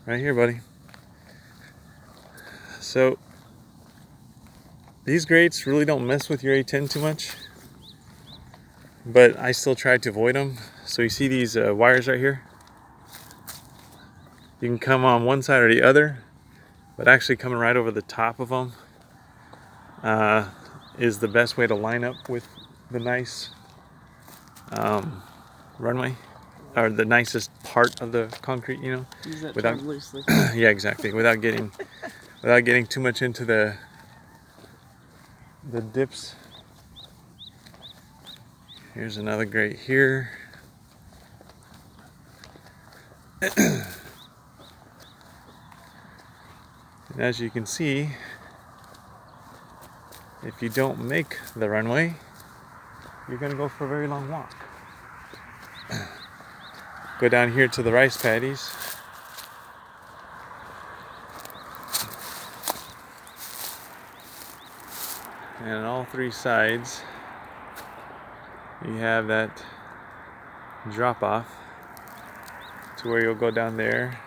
Right here, buddy. So these grates really don't mess with your A10 too much, but I still try to avoid them. So you see these wires right here? You can come on one side or the other, but actually coming right over the top of them is the best way to line up with the nice runway, or the nicest part of the concrete, you know. Use that without term loosely. Yeah, exactly. Without getting too much into the dips. Here's another grate here. And as you can see, if you don't make the runway, you're gonna go for a very long walk. Go down here to the rice paddies. And on all three sides, you have that drop off to where you'll go down there